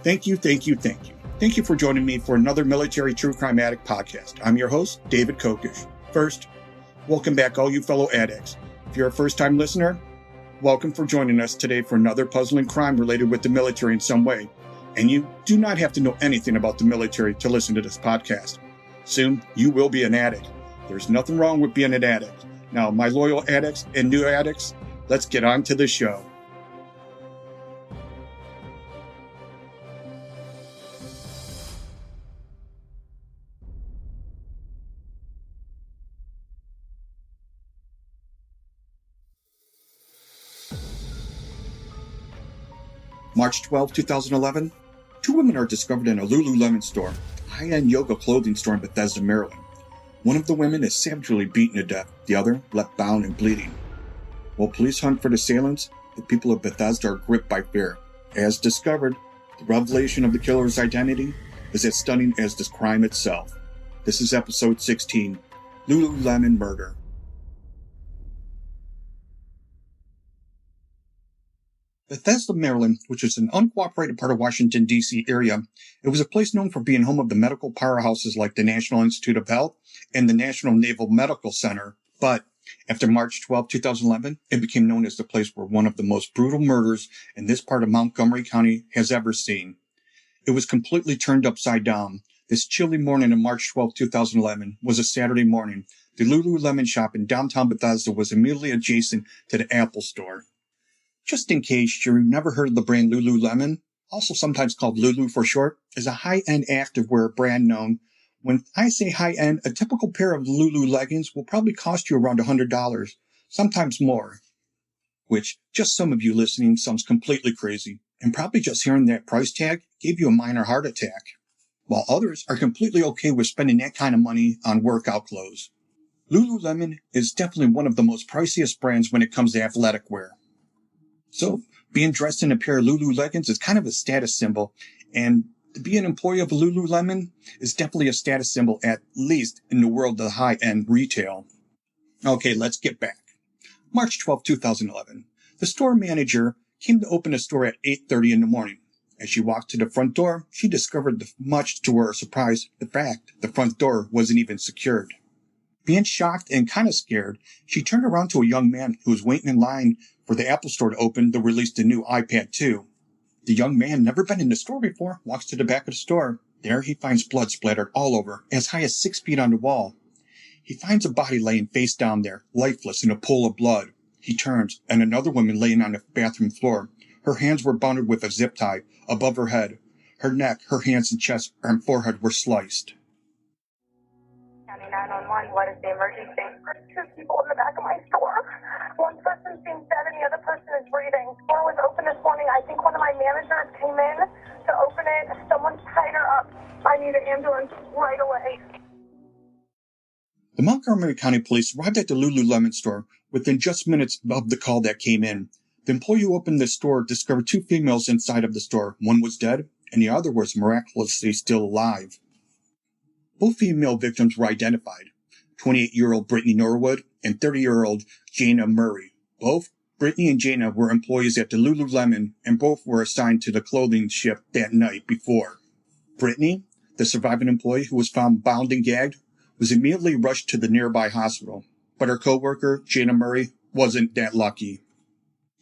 Thank you. Thank you for joining me for another Military True Crime Addict podcast. I'm your host, David Kokish. First, welcome back all you fellow addicts. If you're a first-time listener, welcome for joining us today for another puzzling crime related with the military in some way. And you do not have to know anything about the military to listen to this podcast. Soon, you will be an addict. There's nothing wrong with being an addict. Now, my loyal addicts and new addicts, let's get on to the show. March 12, 2011, two women are discovered in a Lululemon store, a high-end yoga clothing store in Bethesda, Maryland. One of the women is savagely beaten to death, the other left bound and bleeding. While police hunt for the assailants, the people of Bethesda are gripped by fear. As discovered, the revelation of the killer's identity is as stunning as this crime itself. This is episode 16, Lululemon Murder. Bethesda, Maryland, which is an uncooperated part of Washington, D.C. area, it was a place known for being home of the medical powerhouses like the National Institute of Health and the National Naval Medical Center. But after March 12, 2011, it became known as the place where one of the most brutal murders in this part of Montgomery County has ever seen. It was completely turned upside down. This chilly morning on March 12, 2011 was a Saturday morning. The Lululemon shop in downtown Bethesda was immediately adjacent to the Apple store. Just in case you've never heard of the brand Lululemon, also sometimes called Lulu for short, is a high-end activewear brand known. When I say high-end, a typical pair of Lulu leggings will probably cost you around $100, sometimes more. Which, just some of you listening, sounds completely crazy, and probably just hearing that price tag gave you a minor heart attack. While others are completely okay with spending that kind of money on workout clothes. Lululemon is definitely one of the most priciest brands when it comes to athletic wear. So, being dressed in a pair of Lulu leggings is kind of a status symbol, and to be an employee of Lululemon is definitely a status symbol, at least in the world of high-end retail. Okay, let's get back. March 12, 2011. The store manager came to open the store at 8:30 in the morning. As she walked to the front door, she discovered, much to her surprise, the fact the front door wasn't even secured. Being shocked and kind of scared, she turned around to a young man who was waiting in line for the Apple store to open to release the new iPad 2. The young man, never been in the store before, walks to the back of the store. There he finds blood splattered all over, as high as 6 feet on the wall. He finds a body laying face down there, lifeless in a pool of blood. He turns, and another woman laying on the bathroom floor. Her hands were bound with a zip tie above her head. Her neck, her hands and chest and forehead were sliced. 911, what is the emergency? Two people in the back of my store. One person seems dead and the other person is breathing. The door was open this morning. I think one of my managers came in to open it. Someone tied her up. I need an ambulance right away. The Montgomery County Police arrived at the Lululemon store within just minutes of the call that came in. The employee who opened the store discovered two females inside of the store. One was dead, and the other was miraculously still alive. Both female victims were identified, 28-year-old Brittany Norwood and 30-year-old Jana Murray. Both Brittany and Jana were employees at the Lululemon, and both were assigned to the clothing shift that night before. Brittany, the surviving employee who was found bound and gagged, was immediately rushed to the nearby hospital, but her co-worker, Jana Murray, wasn't that lucky.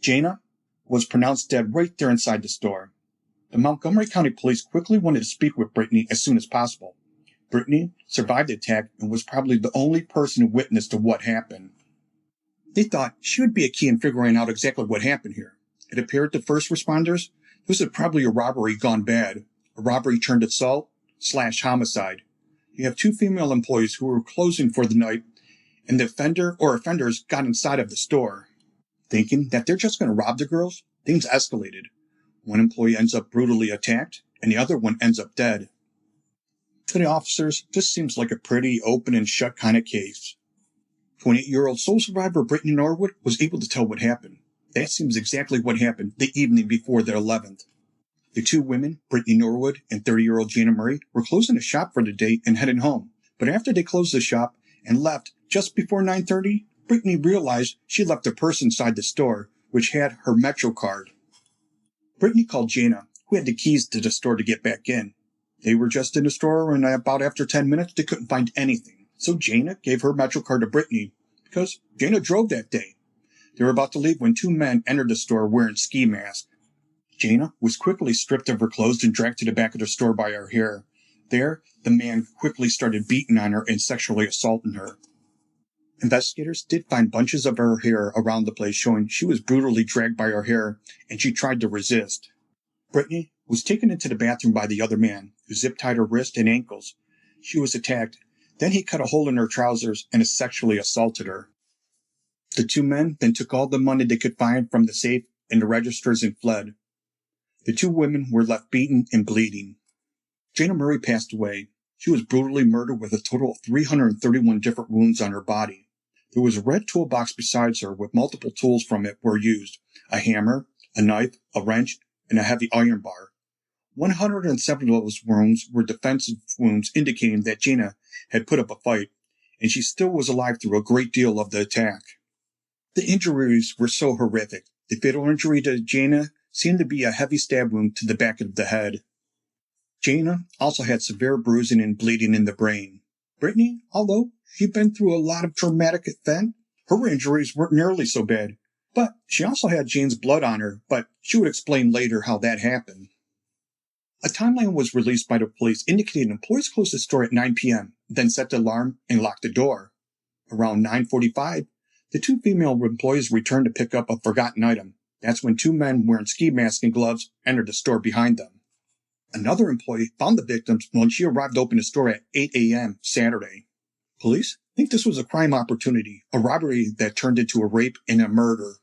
Jana was pronounced dead right there inside the store. The Montgomery County Police quickly wanted to speak with Brittany as soon as possible. Brittany survived the attack and was probably the only person who witnessed to what happened. They thought she would be a key in figuring out exactly what happened here. It appeared to first responders this was probably a robbery gone bad, a robbery turned assault/homicide. You have two female employees who were closing for the night, and the offender or offenders got inside of the store. Thinking that they're just going to rob the girls, things escalated. One employee ends up brutally attacked, and the other one ends up dead. To the officers, this seems like a pretty open and shut kind of case. 28-year-old sole survivor Brittany Norwood was able to tell what happened. That seems exactly what happened the evening before the 11th. The two women, Brittany Norwood and 30-year-old Jana Murray, were closing the shop for the day and heading home. But after they closed the shop and left just before 9:30, Brittany realized she left a purse inside the store, which had her Metro card. Brittany called Jana, who had the keys to the store, to get back in. They were just in the store, and about after 10 minutes, they couldn't find anything. So Jana gave her Metro card to Brittany, because Jana drove that day. They were about to leave when two men entered the store wearing ski masks. Jana was quickly stripped of her clothes and dragged to the back of the store by her hair. There, the man quickly started beating on her and sexually assaulting her. Investigators did find bunches of her hair around the place, showing she was brutally dragged by her hair, and she tried to resist. Brittany was taken into the bathroom by the other man, who zip-tied her wrist and ankles. She was attacked. Then he cut a hole in her trousers and sexually assaulted her. The two men then took all the money they could find from the safe and the registers and fled. The two women were left beaten and bleeding. Jana Murray passed away. She was brutally murdered with a total of 331 different wounds on her body. There was a red toolbox beside her with multiple tools from it were used: a hammer, a knife, a wrench, and a heavy iron bar. 107 of those wounds were defensive wounds, indicating that Jana had put up a fight, and she still was alive through a great deal of the attack. The injuries were so horrific. The fatal injury to Jana seemed to be a heavy stab wound to the back of the head. Jana also had severe bruising and bleeding in the brain. Brittany, although she'd been through a lot of traumatic events, her injuries weren't nearly so bad. But she also had Jane's blood on her, but she would explain later how that happened. A timeline was released by the police indicating employees closed the store at 9 p.m., then set the alarm and locked the door. Around 9:45, the two female employees returned to pick up a forgotten item. That's when two men wearing ski masks and gloves entered the store behind them. Another employee found the victims when she arrived to open the store at 8 a.m. Saturday. Police think this was a crime opportunity, a robbery that turned into a rape and a murder.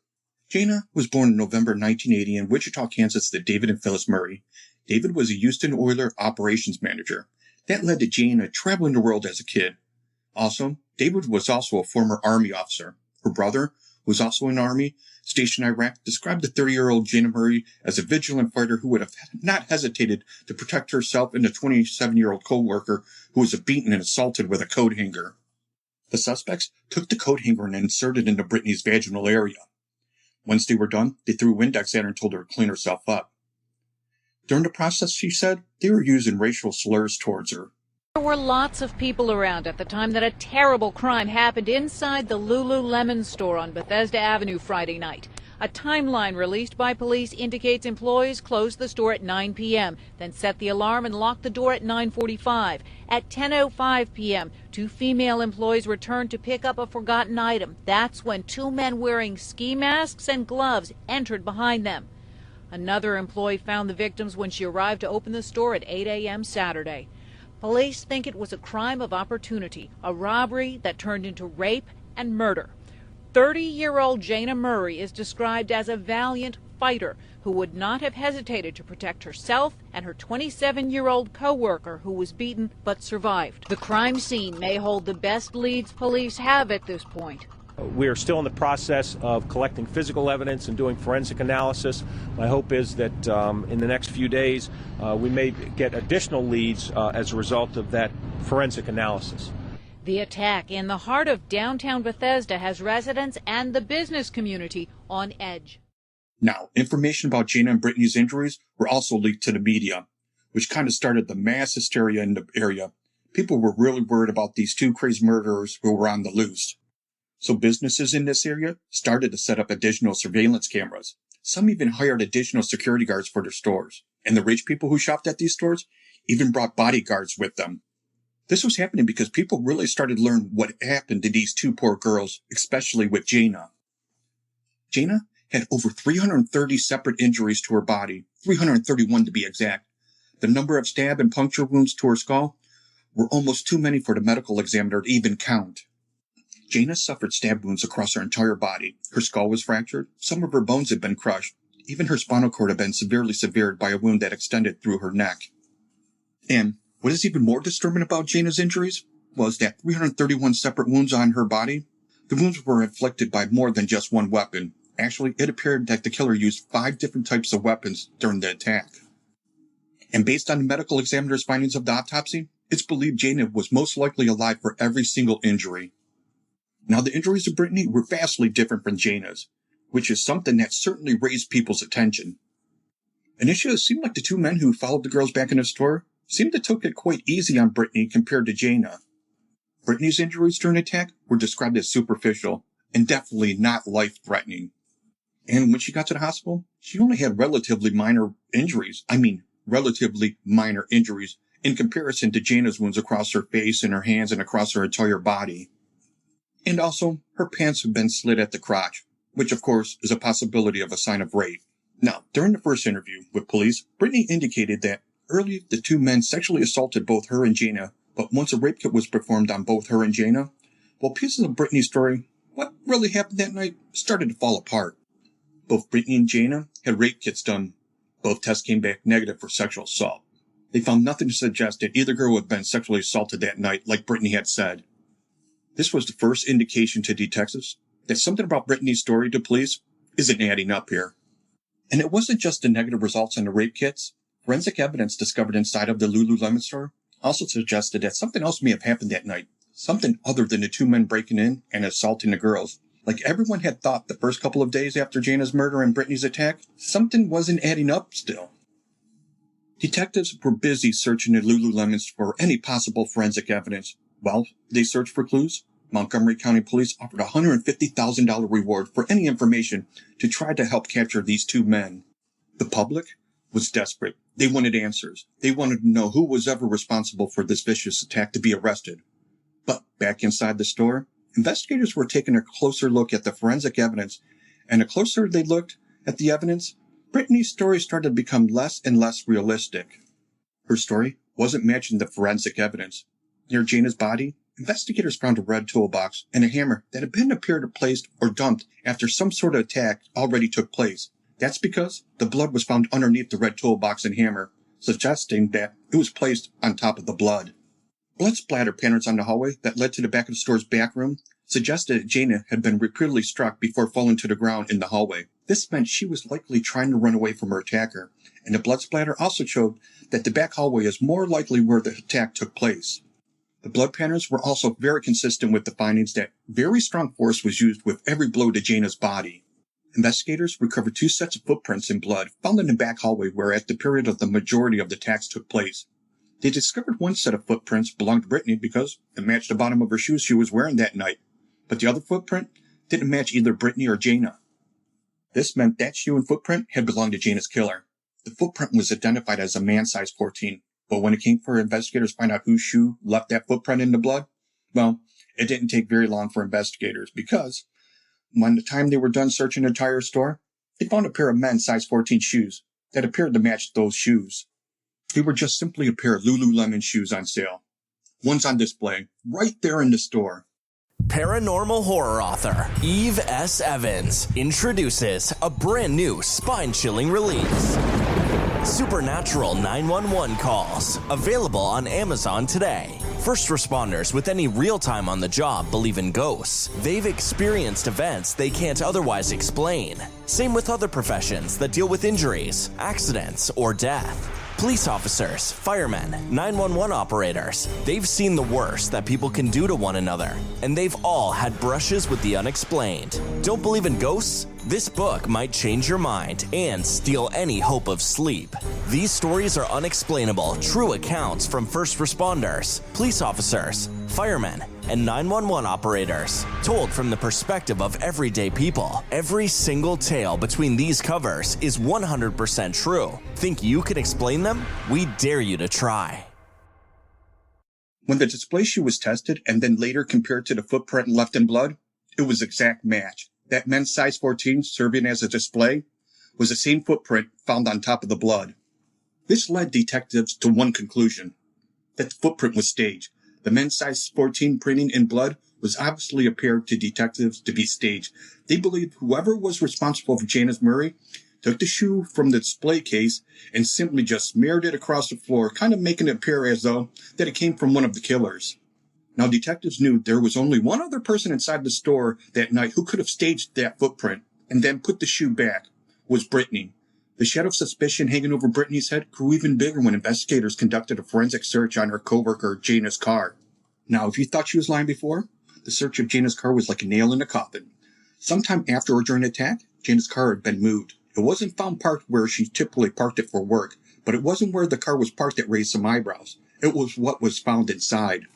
Jana was born in November 1980 in Wichita, Kansas to David and Phyllis Murray. David was a Houston Oilers operations manager. That led to Jana traveling the world as a kid. Also, David was also a former Army officer. Her brother, who was also in the Army, stationed in Iraq, described the 30-year-old Jana Murray as a vigilant fighter who would have not hesitated to protect herself and a 27-year-old co-worker who was beaten and assaulted with a coat hanger. The suspects took the coat hanger and inserted it into Brittany's vaginal area. Once they were done, they threw Windex at her and told her to clean herself up. During the process, she said, they were using racial slurs towards her. There were lots of people around at the time that a terrible crime happened inside the Lululemon store on Bethesda Avenue Friday night. A timeline released by police indicates employees closed the store at 9 p.m., then set the alarm and locked the door at 9:45. At 10:05 p.m., two female employees returned to pick up a forgotten item. That's when two men wearing ski masks and gloves entered behind them. Another employee found the victims when she arrived to open the store at 8 a.m. Saturday. Police think it was a crime of opportunity, a robbery that turned into rape and murder. 30-year-old Jana Murray is described as a valiant fighter who would not have hesitated to protect herself and her 27-year-old co-worker who was beaten but survived. The crime scene may hold the best leads police have at this point. We are still in the process of collecting physical evidence and doing forensic analysis. My hope is that in the next few days we may get additional leads as a result of that forensic analysis. The attack in the heart of downtown Bethesda has residents and the business community on edge. Now, information about Jana and Brittany's injuries were also leaked to the media, which kind of started the mass hysteria in the area. People were really worried about these two crazy murderers who were on the loose. So businesses in this area started to set up additional surveillance cameras. Some even hired additional security guards for their stores. And the rich people who shopped at these stores even brought bodyguards with them. This was happening because people really started to learn what happened to these two poor girls, especially with Jana. Jana had over 330 separate injuries to her body, 331 to be exact. The number of stab and puncture wounds to her skull were almost too many for the medical examiner to even count. Jana suffered stab wounds across her entire body. Her skull was fractured, some of her bones had been crushed, even her spinal cord had been severely severed by a wound that extended through her neck. And what is even more disturbing about Jana's injuries was that 331 separate wounds on her body. The wounds were inflicted by more than just one weapon. Actually, it appeared that the killer used 5 different types of weapons during the attack. And based on the medical examiner's findings of the autopsy, it's believed Jana was most likely alive for every single injury. Now, the injuries of Brittany were vastly different from Jana's, which is something that certainly raised people's attention. Initially, it seemed like the two men who followed the girls back in the store seemed to took it quite easy on Brittany compared to Jana. Brittany's injuries during the attack were described as superficial and definitely not life-threatening. And when she got to the hospital, she only had relatively minor injuries. Relatively minor injuries in comparison to Jana's wounds across her face and her hands and across her entire body. And also, her pants have been slit at the crotch, which of course is a possibility of a sign of rape. Now, during the first interview with police, Brittany indicated that early the two men sexually assaulted both her and Jana, but once a rape kit was performed on both her and Jana, well, pieces of Brittany's story, what really happened that night, started to fall apart. Both Brittany and Jana had rape kits done. Both tests came back negative for sexual assault. They found nothing to suggest that either girl had been sexually assaulted that night, like Brittany had said. This was the first indication to detectives that something about Brittany's story to police isn't adding up here. And it wasn't just the negative results on the rape kits. Forensic evidence discovered inside of the Lululemon store also suggested that something else may have happened that night, something other than the two men breaking in and assaulting the girls. Like everyone had thought the first couple of days after Jana's murder and Brittany's attack, something wasn't adding up still. Detectives were busy searching the Lululemons for any possible forensic evidence. While they searched for clues, Montgomery County Police offered a $150,000 reward for any information to try to help capture these two men. The public was desperate. They wanted answers. They wanted to know who was ever responsible for this vicious attack to be arrested. But back inside the store, investigators were taking a closer look at the forensic evidence, and the closer they looked at the evidence, Brittany's story started to become less and less realistic. Her story wasn't matching the forensic evidence. Near Jana's body, investigators found a red toolbox and a hammer that had been appeared placed or dumped after some sort of attack already took place. That's because the blood was found underneath the red toolbox and hammer, suggesting that it was placed on top of the blood. Blood splatter patterns on the hallway that led to the back of the store's back room suggested that Jana had been repeatedly struck before falling to the ground in the hallway. This meant she was likely trying to run away from her attacker, and the blood splatter also showed that the back hallway is more likely where the attack took place. The blood patterns were also very consistent with the findings that very strong force was used with every blow to Jana's body. Investigators recovered 2 sets of footprints in blood found in the back hallway where at the period of the majority of the attacks took place. They discovered 1 set of footprints belonged to Brittany because it matched the bottom of her shoes she was wearing that night, but the other footprint didn't match either Brittany or Jana. This meant that shoe and footprint had belonged to Jana's killer. The footprint was identified as a man size 14, but when it came for investigators to find out whose shoe left that footprint in the blood, well, it didn't take very long for investigators because when the time they were done searching the entire store, they found a pair of men's size 14 shoes that appeared to match those shoes. They were just simply a pair of Lululemon shoes on sale. One's on display right there in the store. Paranormal horror author Eve S. Evans introduces a brand new spine-chilling release. Supernatural 911 Calls, available on Amazon today. First responders with any real time on the job believe in ghosts. They've experienced events they can't otherwise explain. Same with other professions that deal with injuries, accidents, or death. Police officers, firemen, 911 operators, they've seen the worst that people can do to one another, and they've all had brushes with the unexplained. Don't believe in ghosts? This book might change your mind and steal any hope of sleep. These stories are unexplainable, true accounts from first responders, police officers, firemen, and 911 operators, told from the perspective of everyday people. Every single tale between these covers is 100% true. Think you can explain them? We dare you to try. When the display shoe was tested and then later compared to the footprint left in blood, it was exact match. That men's size 14 serving as a display was the same footprint found on top of the blood. This led detectives to one conclusion, that the footprint was staged. The men's size 14 printing in blood was obviously appeared to detectives to be staged. They believed whoever was responsible for Jana's murder took the shoe from the display case and simply just smeared it across the floor, kind of making it appear as though that it came from one of the killers. Now, detectives knew there was only one other person inside the store that night who could have staged that footprint and then put the shoe back, was Brittany. The shadow of suspicion hanging over Brittany's head grew even bigger when investigators conducted a forensic search on her coworker Jana's car. Now, if you thought she was lying before, the search of Jana's car was like a nail in a coffin. Sometime after or during the attack, Jana's car had been moved. It wasn't found parked where she typically parked it for work, but it wasn't where the car was parked that raised some eyebrows. It was what was found inside.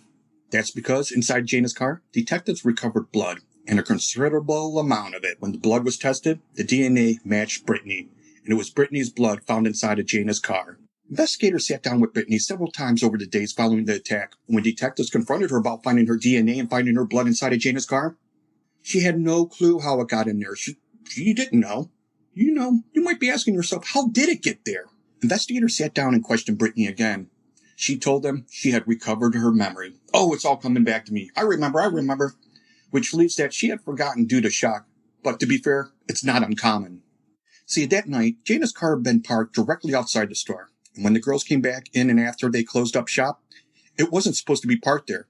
That's because inside Jana's car, detectives recovered blood, and a considerable amount of it. When the blood was tested, the DNA matched Brittany, and it was Brittany's blood found inside of Jana's car. Investigators sat down with Brittany several times over the days following the attack. When detectives confronted her about finding her DNA and finding her blood inside of Jana's car, she had no clue how it got in there. She didn't know. You might be asking yourself, how did it get there? Investigators sat down and questioned Brittany again. She told them she had recovered her memory. Oh, it's all coming back to me. I remember. Which leaves that she had forgotten due to shock. But to be fair, it's not uncommon. See, that night, Jana's car had been parked directly outside the store. And when the girls came back in and after they closed up shop, it wasn't supposed to be parked there.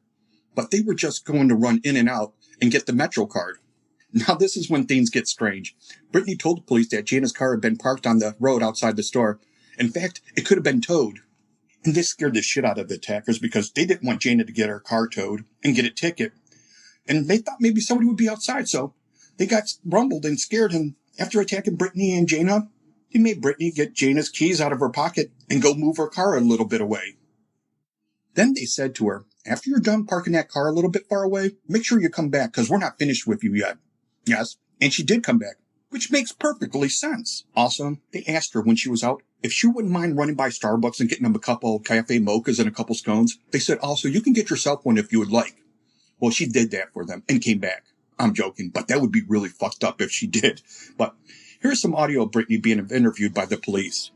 But they were just going to run in and out and get the Metro card. Now this is when things get strange. Brittany told the police that Jana's car had been parked on the road outside the store. In fact, it could have been towed. And this scared the shit out of the attackers because they didn't want Jana to get her car towed and get a ticket. And they thought maybe somebody would be outside, so they got rumbled and scared, and after attacking Brittany and Jana, they made Brittany get Jana's keys out of her pocket and go move her car a little bit away. Then they said to her, after you're done parking that car a little bit far away, make sure you come back because we're not finished with you yet. Yes, and she did come back, which makes perfectly sense. Also, they asked her when she was out if she wouldn't mind running by Starbucks and getting them a couple cafe mochas and a couple scones. They said also, you can get yourself one if you would like. Well, she did that for them and came back. I'm joking, but that would be really fucked up if she did. But here's some audio of Brittany being interviewed by the police.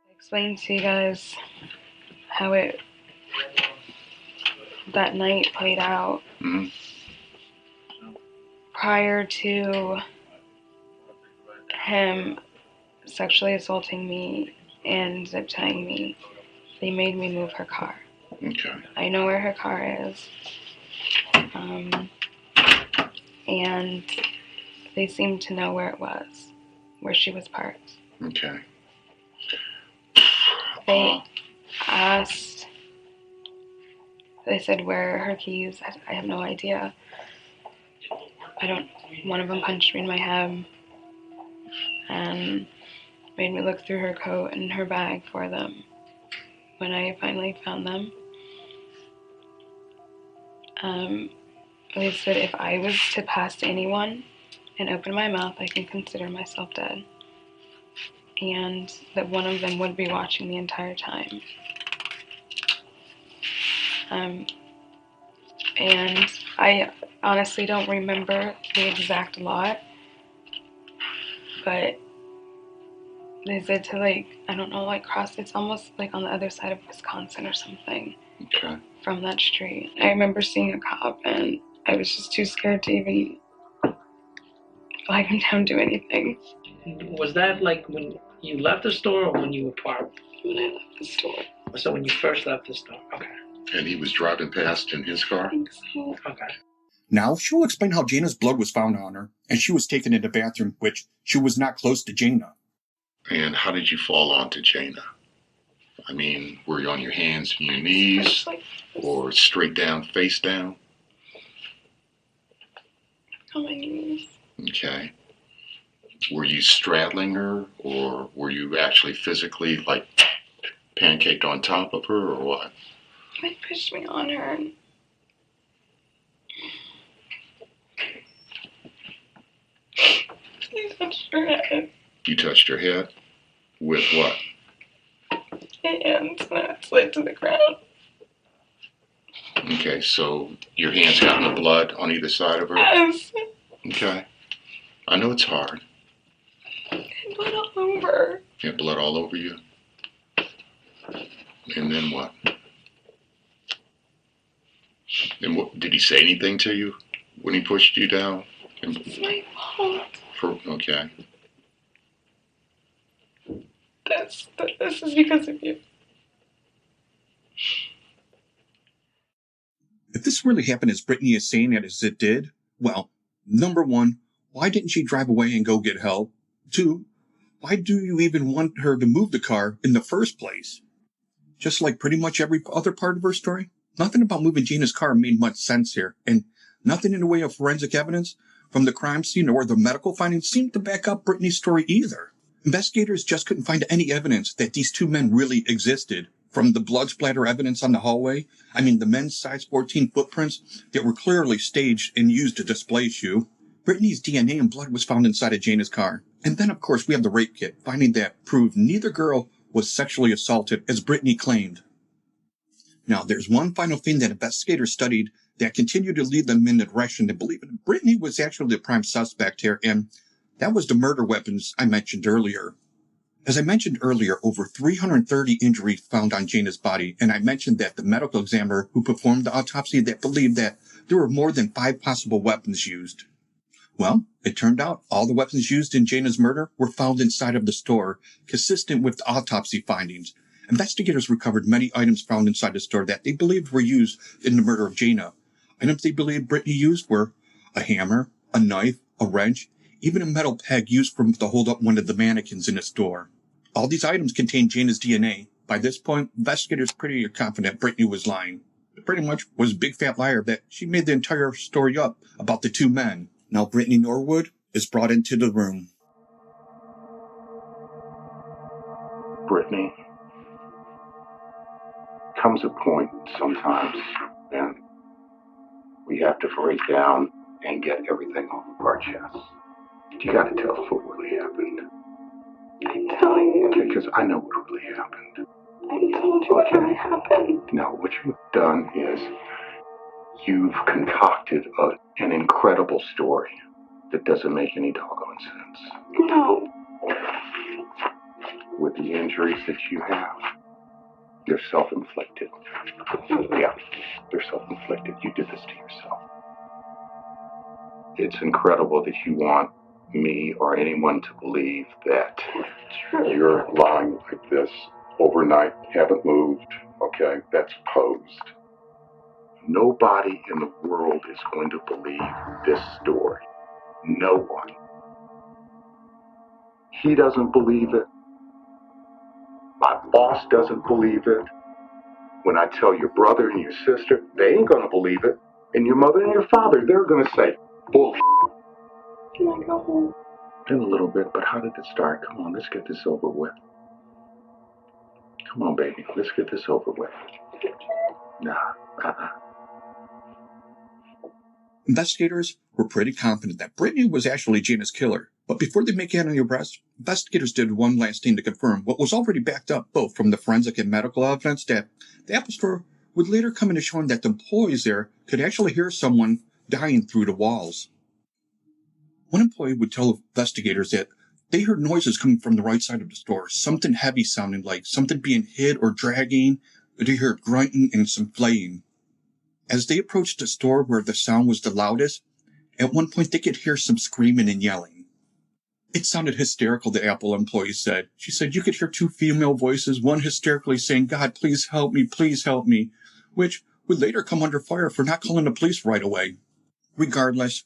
I explained to you guys how that night played out. Mm-hmm. Prior to him sexually assaulting me and zip tying me, they made me move her car. Okay. I know where her car is. And they seemed to know where it was, where she was parked. Okay. They asked, they said, where are her keys? I have no idea. One of them punched me in my head and made me look through her coat and her bag for them. When I finally found them, they said if I was to pass anyone and open my mouth, I can consider myself dead. And that one of them would be watching the entire time. And I honestly don't remember the exact lot, but they said to cross, it's almost like on the other side of Wisconsin or something. Okay. From that street. I remember seeing a cop and I was just too scared to even flag him down, do anything. Was that like when you left the store or when you were parked? When I left the store. So when you first left the store, okay. And he was driving past in his car? I think so. Okay. Now, she'll explain how Jana's blood was found on her, and she was taken in the bathroom, which she was not close to Jana. And how did you fall onto Jana? I mean, were you on your hands and your knees, or straight down, face down? On my knees. Okay. Were you straddling her, or were you actually physically, like, pancaked on top of her, or what? They pushed me on her. And I touched her head. You touched her head? With what? And that slid to the ground. Okay, so your hands got in the blood on either side of her? Yes. Okay. I know it's hard. And blood all over. You had blood all over you? And then what? And what, did he say anything to you when he pushed you down? It's my fault. Okay. This is because of you. If this really happened as Brittany is saying it as it did, well, number one, why didn't she drive away and go get help? 2, why do you even want her to move the car in the first place? Just like pretty much every other part of her story, nothing about moving Gina's car made much sense here, and nothing in the way of forensic evidence from the crime scene or the medical findings seemed to back up Brittany's story either. Investigators just couldn't find any evidence that these two men really existed. From the blood splatter evidence on the hallway, the men's size 14 footprints that were clearly staged and used to display shoe. Brittany's DNA and blood was found inside of Jana's car. And then, of course, we have the rape kit, finding that proved neither girl was sexually assaulted, as Brittany claimed. Now, there's one final thing that investigators studied that continued to lead them in the direction that believe it. Brittany was actually the prime suspect here, and that was the murder weapons I mentioned earlier. As I mentioned earlier, over 330 injuries found on Jana's body, and I mentioned that the medical examiner who performed the autopsy that believed that there were more than 5 possible weapons used. Well, it turned out all the weapons used in Jana's murder were found inside of the store, consistent with the autopsy findings. Investigators recovered many items found inside the store that they believed were used in the murder of Jana. Items they believed Brittany used were a hammer, a knife, a wrench, even a metal peg used to hold up one of the mannequins in the store. All these items contained Jana's DNA. By this point, investigators pretty confident Brittany was lying. It pretty much was a big fat liar that she made the entire story up about the two men. Now Brittany Norwood is brought into the room. Brittany, comes a point sometimes, and we have to break down and get everything off of our chests. You got to tell us what really happened. I'm telling you. Okay, because I know what really happened. I told you what really happened. Now, what you've done is you've concocted an incredible story that doesn't make any doggone sense. No. With the injuries that you have, they're self-inflicted. Yeah, they're self-inflicted. You did this to yourself. It's incredible that you want me or anyone to believe that you're lying like this overnight, haven't moved, okay? That's posed. Nobody in the world is going to believe this story. No one. He doesn't believe it. My boss doesn't believe it. When I tell your brother and your sister, they ain't gonna believe it. And your mother and your father, they're gonna say, bullshit. Can I go home? In a little bit, but how did it start? Come on, let's get this over with. Come on, baby, let's get this over with. Nah, Investigators were pretty confident that Brittany was actually Jana's killer. But before they make any arrests, investigators did one last thing to confirm what was already backed up both from the forensic and medical evidence that the Apple Store would later come into showing that the employees there could actually hear someone dying through the walls. One employee would tell investigators that they heard noises coming from the right side of the store, something heavy sounding like something being hit or dragging. They heard grunting and some flaying. As they approached the store where the sound was the loudest, at one point they could hear some screaming and yelling. It sounded hysterical, the Apple employee said. She said you could hear 2 female voices, one hysterically saying, "God, please help me," which would later come under fire for not calling the police right away. Regardless,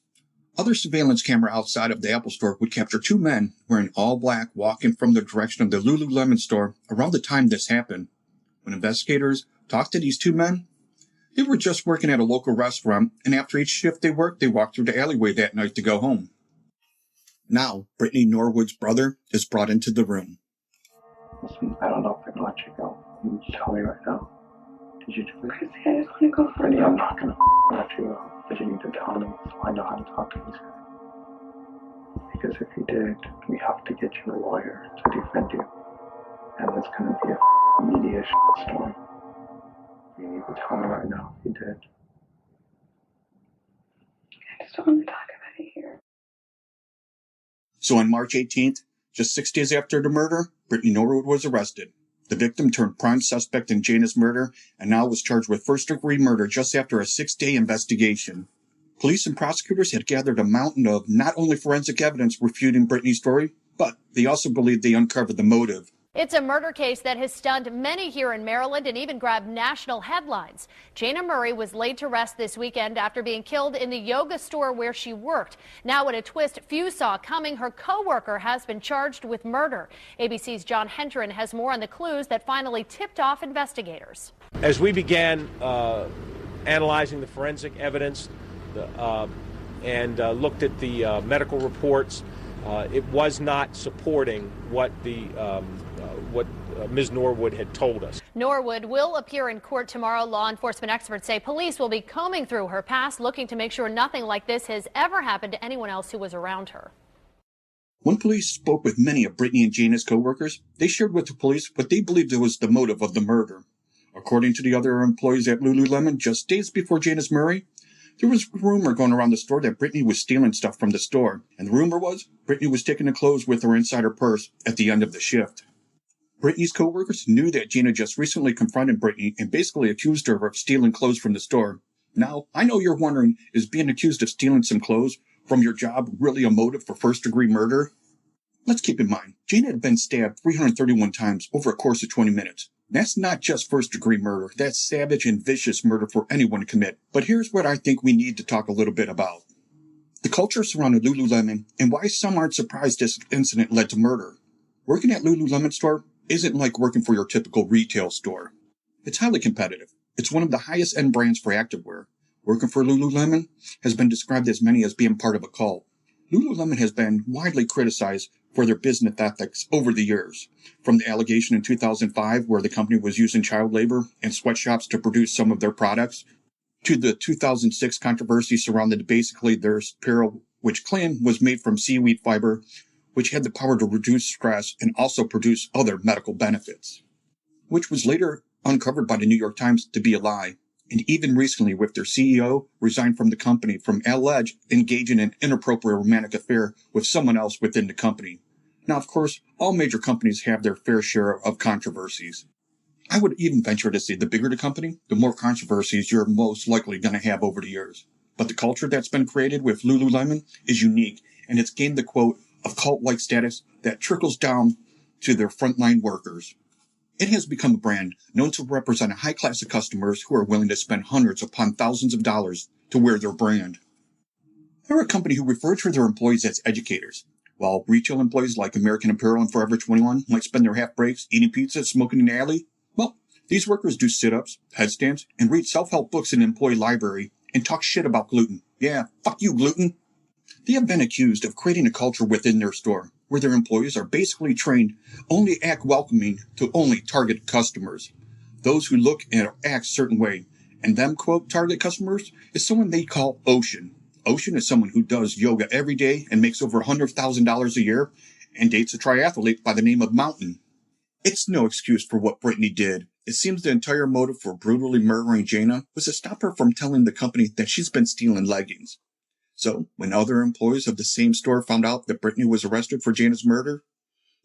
other surveillance camera outside of the Apple Store would capture 2 men wearing all black walking from the direction of the Lululemon store around the time this happened. When investigators talked to these 2 men, they were just working at a local restaurant, and after each shift they worked, they walked through the alleyway that night to go home. Now, Brittany Norwood's brother is brought into the room. Listen, I don't know if I can let you go. You just tell me right now. Did you do it? Chrissy, I just want to go for Brittany, a I'm walk. not gonna let you go. But you need to tell me so I know how to talk to these guys. Because if you did, we have to get you a lawyer to defend you. And it's gonna be a media storm. You need to tell me right now if you did. I just don't want to talk about it here. So on March 18th, just 6 days after the murder, Brittany Norwood was arrested. The victim turned prime suspect in Jana's murder and now was charged with first-degree murder just after a 6-day investigation. Police and prosecutors had gathered a mountain of not only forensic evidence refuting Brittany's story, but they also believed they uncovered the motive It's a murder case that has stunned many here in Maryland and even grabbed national headlines. Jana Murray was laid to rest this weekend after being killed in the yoga store where she worked. Now, in a twist few saw coming, her co-worker has been charged with murder. ABC's John Hendren has more on the clues that finally tipped off investigators. As we began analyzing the forensic evidence and looked at the medical reports, it was not supporting what Ms. Norwood had told us. Norwood will appear in court tomorrow. Law enforcement experts say police will be combing through her past, looking to make sure nothing like this has ever happened to anyone else who was around her. When police spoke with many of Brittany and Jana's co-workers, they shared with the police what they believed was the motive of the murder. According to the other employees at Lululemon, just days before Jana's murder, there was a rumor going around the store that Brittany was stealing stuff from the store. And the rumor was Brittany was taking the clothes with her inside her purse at the end of the shift. Brittany's co-workers knew that Jana just recently confronted Brittany and basically accused her of stealing clothes from the store. Now, I know you're wondering, is being accused of stealing some clothes from your job really a motive for first-degree murder? Let's keep in mind, Jana had been stabbed 331 times over a course of 20 minutes. That's not just first-degree murder. That's savage and vicious murder for anyone to commit. But here's what I think we need to talk a little bit about. The culture surrounding Lululemon and why some aren't surprised this incident led to murder. Working at Lululemon store isn't like working for your typical retail store. It's highly competitive. It's one of the highest-end brands for activewear. Working for Lululemon has been described as many as being part of a cult. Lululemon has been widely criticized for their business ethics over the years, from the allegation in 2005 where the company was using child labor and sweatshops to produce some of their products, to the 2006 controversy surrounding basically their apparel, which claimed was made from seaweed fiber, which had the power to reduce stress and also produce other medical benefits, which was later uncovered by the New York Times to be a lie. And even recently, with their CEO resigned from the company from alleged engaging in an inappropriate romantic affair with someone else within the company. Now, of course, all major companies have their fair share of controversies. I would even venture to say the bigger the company, the more controversies you're most likely going to have over the years. But the culture that's been created with Lululemon is unique, and it's gained the quote of cult-like status that trickles down to their frontline workers. It has become a brand known to represent a high class of customers who are willing to spend hundreds upon thousands of dollars to wear their brand. They're a company who refer to their employees as educators, while retail employees like American Apparel and Forever 21 might spend their half breaks eating pizza, smoking in the alley. Well, these workers do sit-ups, headstands, and read self-help books in the employee library and talk shit about gluten. Yeah, fuck you, gluten. They have been accused of creating a culture within their store where their employees are basically trained only act welcoming to only target customers, those who look and act a certain way. And them, quote, target customers is someone they call Ocean. Ocean is someone who does yoga every day and makes over $100,000 a year and dates a triathlete by the name of Mountain. It's no excuse for what Brittany did. It seems the entire motive for brutally murdering Jana was to stop her from telling the company that she's been stealing leggings. So, when other employees of the same store found out that Brittany was arrested for Jana's murder,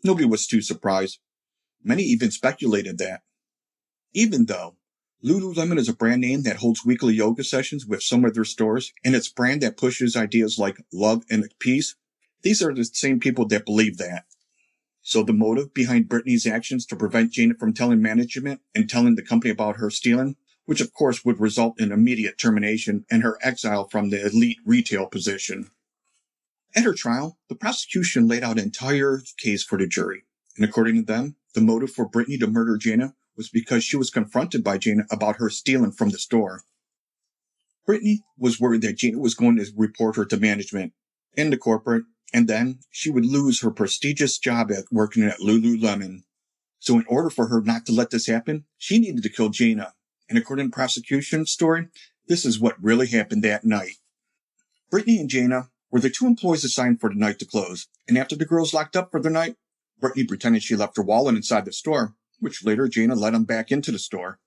nobody was too surprised. Many even speculated that. Even though Lululemon is a brand name that holds weekly yoga sessions with some of their stores, and it's a brand that pushes ideas like love and peace, these are the same people that believe that. So the motive behind Brittany's actions to prevent Jana from telling management and telling the company about her stealing, which of course would result in immediate termination and her exile from the elite retail position. At her trial, the prosecution laid out an entire case for the jury, and according to them, the motive for Brittany to murder Jana was because she was confronted by Jana about her stealing from the store. Brittany was worried that Jana was going to report her to management and the corporate, and then she would lose her prestigious job at working at Lululemon. So in order for her not to let this happen, she needed to kill Jana. And according to the prosecution's story, this is what really happened that night. Brittany and Jana were the two employees assigned for the night to close, and after the girls locked up for the night, Brittany pretended she left her wallet inside the store, which later Jana let them back into the store.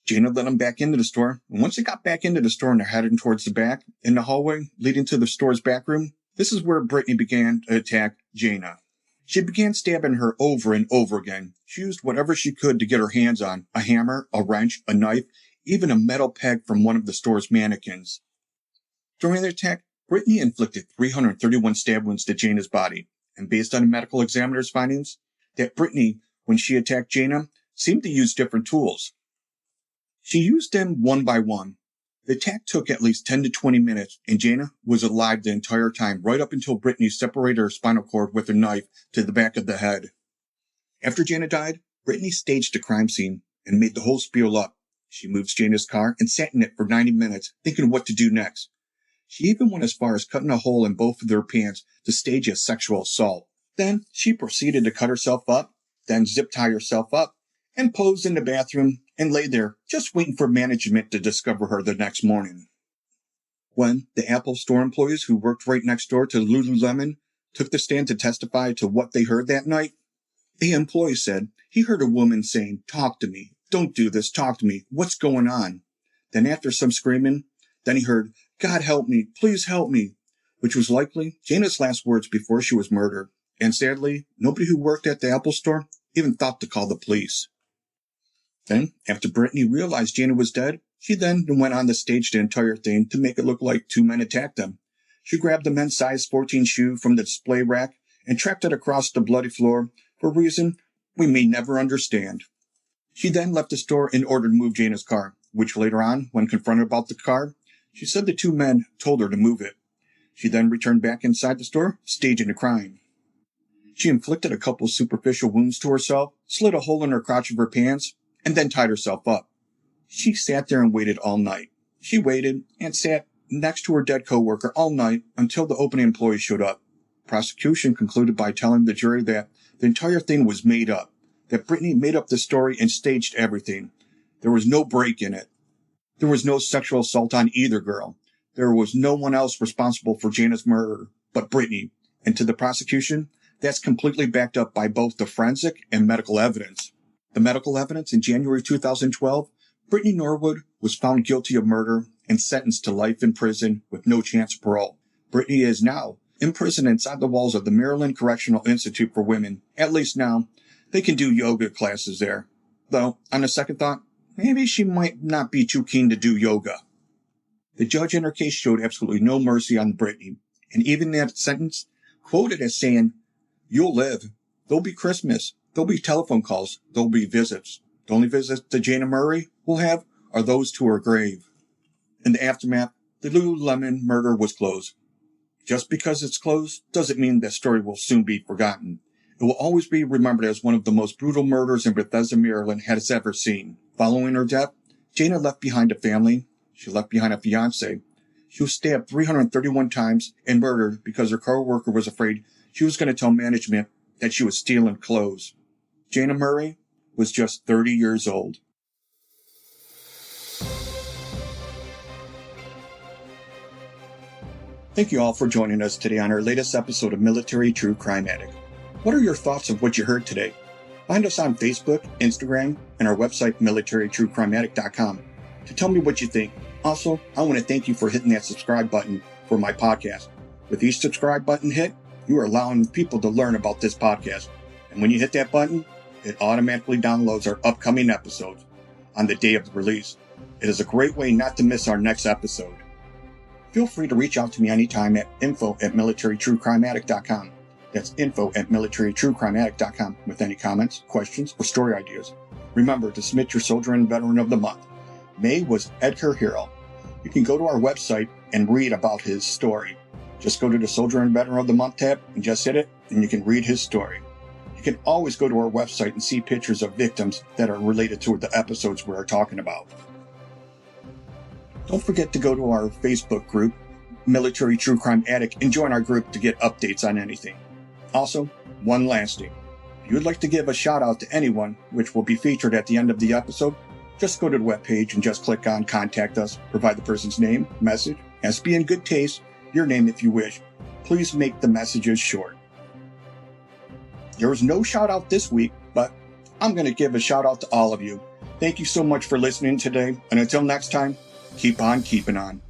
Jana let them back into the store, and once they got back into the store and they're heading towards the back, in the hallway leading to the store's back room, this is where Brittany began to attack Jana. She began stabbing her over and over again. She used whatever she could to get her hands on, a hammer, a wrench, a knife, even a metal peg from one of the store's mannequins. During the attack, Brittany inflicted 331 stab wounds to Jana's body, and based on the medical examiner's findings, that Brittany, when she attacked Jana, seemed to use different tools. She used them one by one. The attack took at least 10 to 20 minutes, and Jana was alive the entire time, right up until Brittany separated her spinal cord with a knife to the back of the head. After Jana died, Brittany staged a crime scene and made the whole spiel up. She moved Jana's car and sat in it for 90 minutes, thinking what to do next. She even went as far as cutting a hole in both of their pants to stage a sexual assault. Then she proceeded to cut herself up, then zip tie herself up, and posed in the bathroom and lay there, just waiting for management to discover her the next morning. When the Apple Store employees who worked right next door to Lululemon took the stand to testify to what they heard that night, the employee said he heard a woman saying, "Talk to me. Don't do this. Talk to me. What's going on?" Then after some screaming, then he heard, "God help me. Please help me," which was likely Jana's last words before she was murdered. And sadly, nobody who worked at the Apple Store even thought to call the police. Then, after Brittany realized Jana was dead, she then went on to stage the entire thing to make it look like two men attacked them. She grabbed the men's size 14 shoe from the display rack and tracked it across the bloody floor for a reason we may never understand. She then left the store in order to move Jana's car, which later on, when confronted about the car, she said the two men told her to move it. She then returned back inside the store, staging the crime. She inflicted a couple superficial wounds to herself, slit a hole in her crotch of her pants, and then tied herself up. She sat there and waited all night. She waited and sat next to her dead coworker all night until the opening employee showed up. Prosecution concluded by telling the jury that the entire thing was made up, that Brittany made up the story and staged everything. There was no break in it. There was no sexual assault on either girl. There was no one else responsible for Jana's murder but Brittany. And to the prosecution, that's completely backed up by both the forensic and medical evidence. The medical evidence in January 2012, Brittany Norwood was found guilty of murder and sentenced to life in prison with no chance of parole. Brittany is now in prison inside the walls of the Maryland Correctional Institute for Women. At least now, they can do yoga classes there. Though, on a second thought, maybe she might not be too keen to do yoga. The judge in her case showed absolutely no mercy on Brittany, and even that sentence quoted as saying, "You'll live. There'll be Christmas. There'll be telephone calls. There'll be visits. The only visits that Jana Murray will have are those to her grave." In the aftermath, the Lululemon murder was closed. Just because it's closed doesn't mean that story will soon be forgotten. It will always be remembered as one of the most brutal murders in Bethesda, Maryland has ever seen. Following her death, Jana left behind a family. She left behind a fiancé. She was stabbed 331 times and murdered because her co-worker was afraid she was going to tell management that she was stealing clothes. Jana Murray was just 30 years old. Thank you all for joining us today on our latest episode of Military True Crime Addict. What are your thoughts of what you heard today? Find us on Facebook, Instagram, and our website, militarytruecrimeaddict.com, to tell me what you think. Also, I want to thank you for hitting that subscribe button for my podcast. With each subscribe button hit, you are allowing people to learn about this podcast. And when you hit that button, it automatically downloads our upcoming episodes on the day of the release. It is a great way not to miss our next episode. Feel free to reach out to me anytime at info@militarytruecrimeaddict.com. That's info@militarytruecrimeaddict.com with any comments, questions, or story ideas. Remember to submit your Soldier and Veteran of the Month. May was Edgar Hero. You can go to our website and read about his story. Just go to the Soldier and Veteran of the Month tab and just hit it, and you can read his story. You can always go to our website and see pictures of victims that are related to the episodes we're talking about. Don't forget to go to our Facebook group, Military True Crime Addict, and join our group to get updates on anything. Also, one last thing. If you would like to give a shout out to anyone, which will be featured at the end of the episode, just go to the webpage and just click on Contact Us, provide the person's name, message, as be in good taste, your name if you wish. Please make the messages short. There was no shout out this week, but I'm going to give a shout out to all of you. Thank you so much for listening today, and until next time, keep on keeping on.